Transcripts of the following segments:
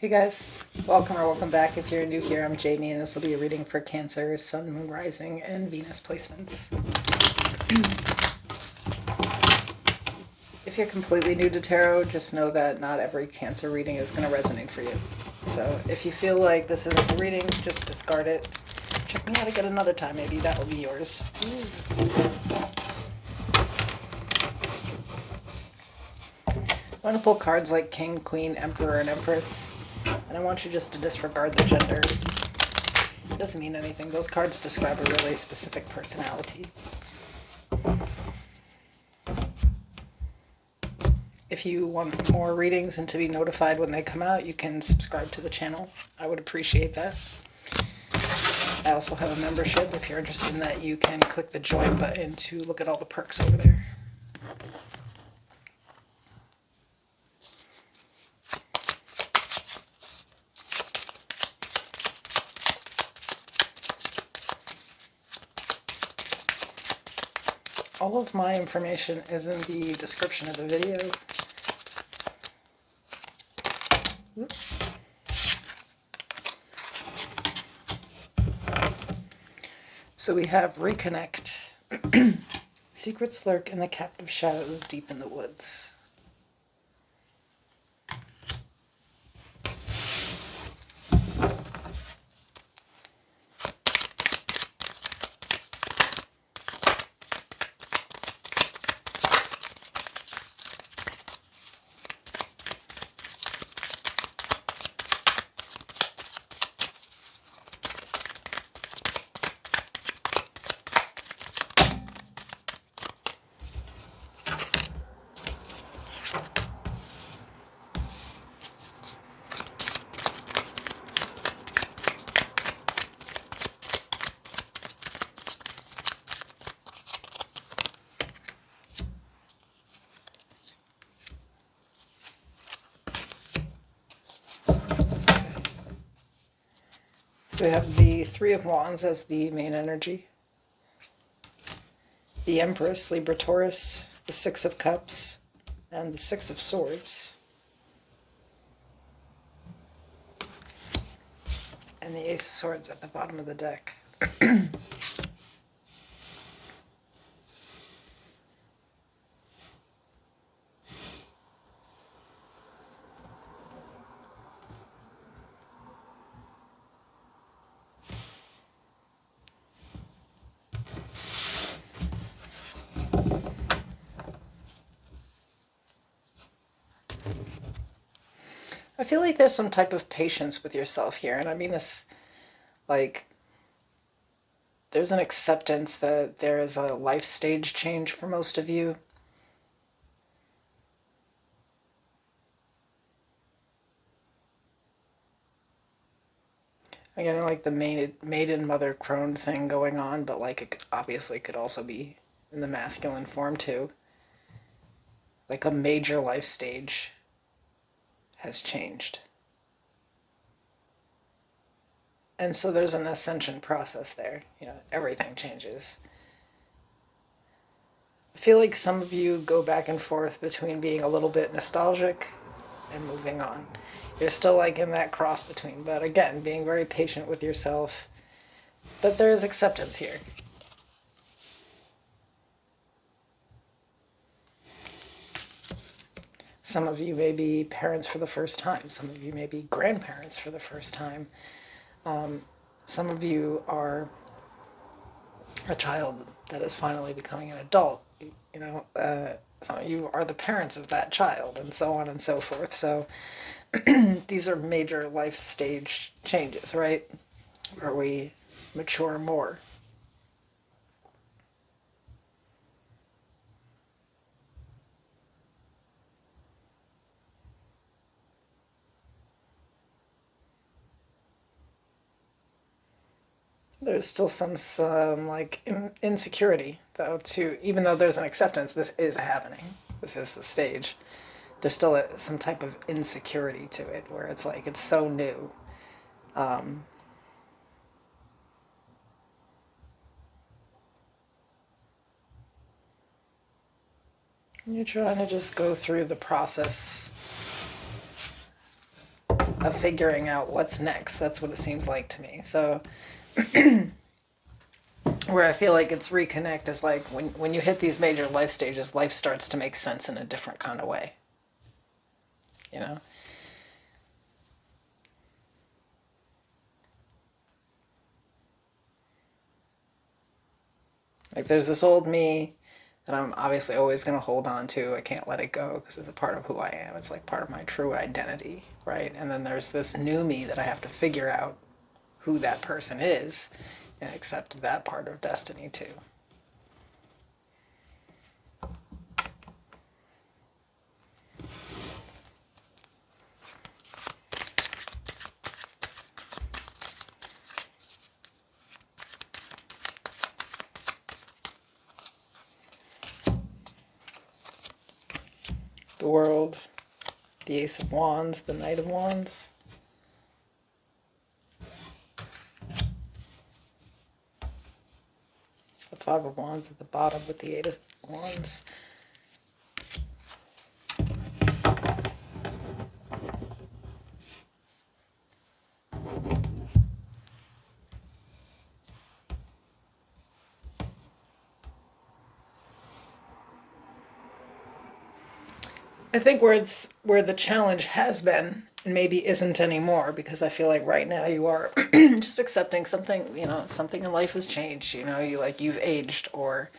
Hey guys, welcome or welcome back. If you're new here, I'm Jamie, and this will be a reading for Cancer, Sun, Moon, Rising, and Venus placements. If you're completely new to tarot, just know that not every Cancer reading is going to resonate for you. So if you feel like this isn't the reading, just discard it. Check me out again another time, maybe that will be yours. I want to pull cards like King, Queen, Emperor, and Empress, and I want you just to disregard the gender. It doesn't mean anything. Those cards describe a really specific personality. If you want more readings and to be notified when they come out, you can subscribe to the channel. I would appreciate that. I also have a membership. If you're interested in that, you can click the join button to look at all the perks over there. All of my information is in the description of the video. Oops. So we have Reconnect. Secrets lurk in the captive shadows deep in the woods. So we have the Three of Wands as the main energy, the Empress, Libra, Taurus, the Six of Cups, and the Six of Swords, and the Ace of Swords at the bottom of the deck. I feel like there's some type of patience with yourself here, and I mean this, like, there's an acceptance that there is a life stage change for most of you. Again, like the maiden mother crone thing going on, but like it obviously could also be in the masculine form too. Like a major life stage has changed. And so there's an ascension process there. You know, everything changes. I feel like some of you go back and forth between being a little bit nostalgic and moving on. You're still like in that cross between, but again, being very patient with yourself. But there is acceptance here. Some of you may be parents for the first time. Some of you may be grandparents for the first time. Some of you are a child that is finally becoming an adult. You know, some of you are the parents of that child, and so on and so forth. So these are major life stage changes, right? Where we mature more. There's still some like insecurity though too, even though there's an acceptance. This is happening. This is the stage. There's still some type of insecurity to it, where it's like it's so new. You're trying to just go through the process of figuring out what's next. That's what it seems like to me. So where I feel like it's reconnect is like when you hit these major life stages, life starts to make sense in a different kind of way. You know? Like there's this old me that I'm obviously always going to hold on to. I can't let it go because it's a part of who I am. It's like part of my true identity, right? And then there's this new me that I have to figure out who that person is and accept that part of destiny too. The world, the Ace of Wands, the Knight of Wands. The Five of Wands at the bottom with the Eight of Wands. I think where the challenge has been and maybe isn't anymore, because I feel like right now you are just accepting something, something in life has changed, you've aged, or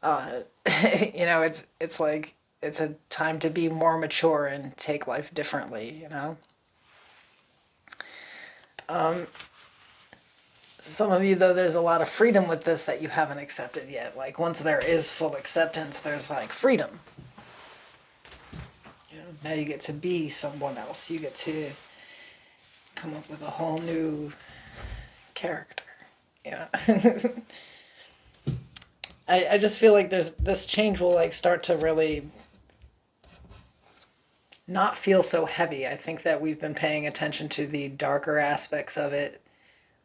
uh, it's like it's a time to be more mature and take life differently. Some of you, though, there's a lot of freedom with this that you haven't accepted yet. Like once there is full acceptance, there's like freedom. Now you get to be someone else. You get to come up with a whole new character. Yeah. I just feel like this change will like start to really not feel so heavy. I think that we've been paying attention to the darker aspects of it,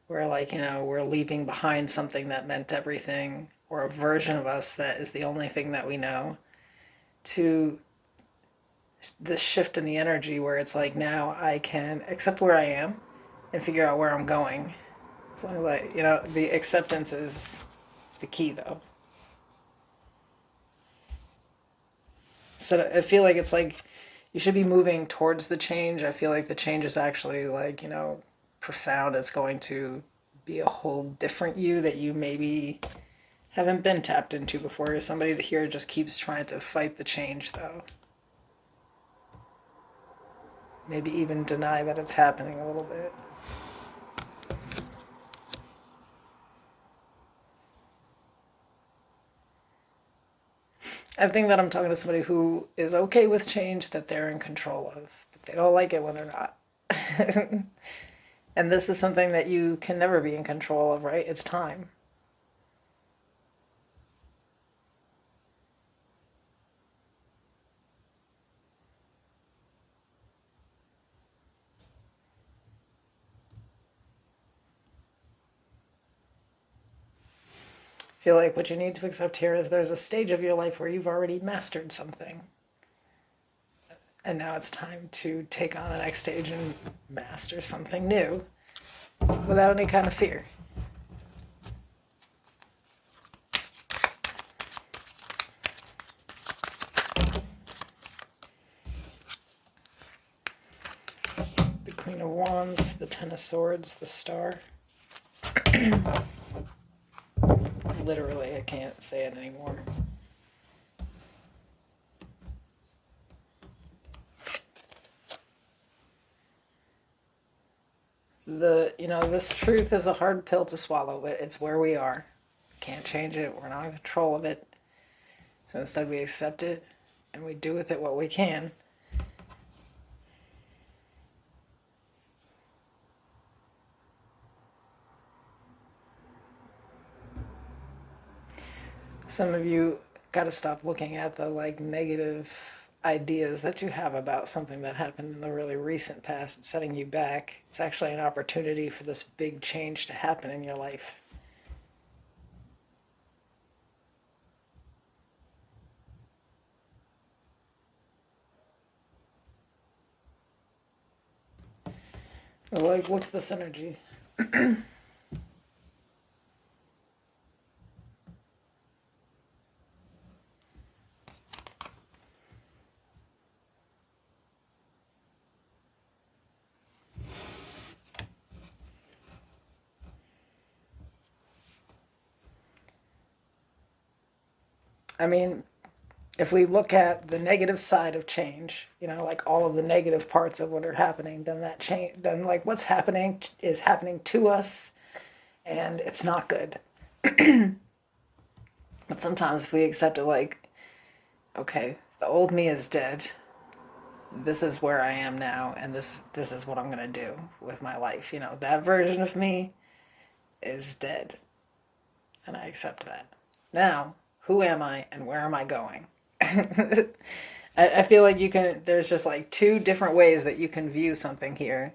where like, we're leaving behind something that meant everything, or a version of us that is the only thing that we know, to this shift in the energy where it's like now I can accept where I am and figure out where I'm going. So like, the acceptance is the key though. So I feel like it's like you should be moving towards the change. I feel like the change is actually like, profound. It's going to be a whole different you that you maybe haven't been tapped into before. You're somebody here just keeps trying to fight the change though. Maybe even deny that it's happening a little bit. I think that I'm talking to somebody who is okay with change that they're in control of, but they don't like it when they're not. And this is something that you can never be in control of, right? It's time. I feel like what you need to accept here is there's a stage of your life where you've already mastered something. And now it's time to take on the next stage and master something new without any kind of fear. The Queen of Wands, the Ten of Swords, the Star. Literally, I can't say it anymore. This truth is a hard pill to swallow, but it's where we are. Can't change it. We're not in control of it. So instead we accept it and we do with it what we can. Some of you got to stop looking at the like negative ideas that you have about something that happened in the really recent past. It's setting you back. It's actually an opportunity for this big change to happen in your life. Like, look at this energy. I mean, if we look at the negative side of change, like all of the negative parts of what are happening, then that change, then like what's happening is happening to us, and it's not good. But sometimes if we accept it, like, okay, the old me is dead. This is where I am now, and this is what I'm gonna do with my life. That version of me is dead, and I accept that. Now, who am I, and where am I going? I feel like there's just like two different ways that you can view something here.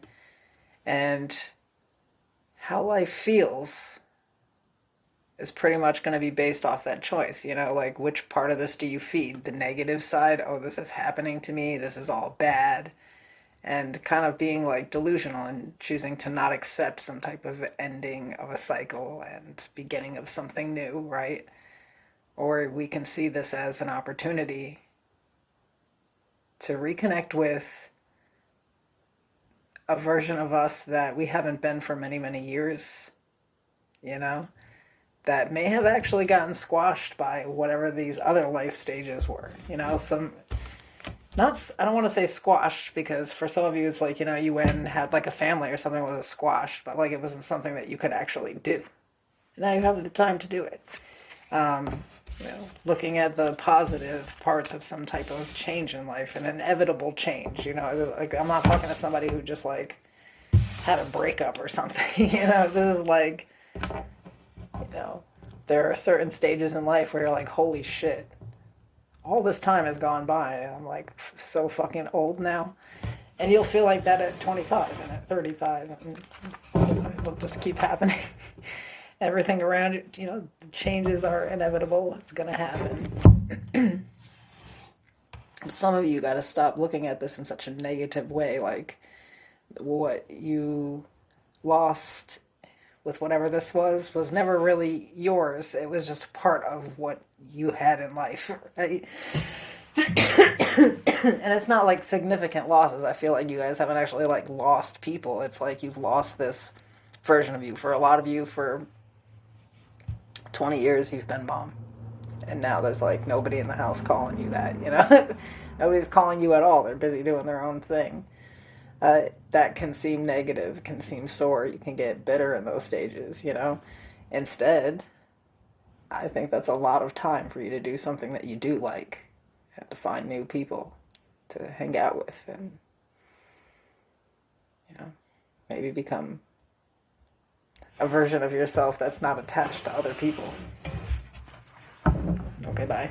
And how life feels is pretty much going to be based off that choice. Like which part of this do you feed? The negative side, oh, this is happening to me, this is all bad. And kind of being like delusional and choosing to not accept some type of ending of a cycle and beginning of something new, right? Or we can see this as an opportunity to reconnect with a version of us that we haven't been for many, many years, that may have actually gotten squashed by whatever these other life stages were. I don't want to say squashed, because for some of you it's like, you went and had like a family or something that was a squash, but like it wasn't something that you could actually do. Now you have the time to do it. Looking at the positive parts of some type of change in life, an inevitable change. Like I'm not talking to somebody who just like had a breakup or something. This is like, there are certain stages in life where you're like, holy shit, all this time has gone by. And I'm like so fucking old now. And you'll feel like that at 25 and at 35. And it'll just keep happening. Everything around you, the changes are inevitable. It's going to happen. But some of you got to stop looking at this in such a negative way. Like, what you lost with whatever this was never really yours. It was just part of what you had in life, right? And it's not like significant losses. I feel like you guys haven't actually like lost people. It's like you've lost this version of you. For a lot of you, for 20 years you've been mom, and now there's like nobody in the house calling you that. Nobody's calling you at all. They're busy doing their own thing. That can seem negative, can seem sore. You can get bitter in those stages. Instead, I think that's a lot of time for you to do something that you do like, and to find new people to hang out with, and maybe become a version of yourself that's not attached to other people. Okay, bye.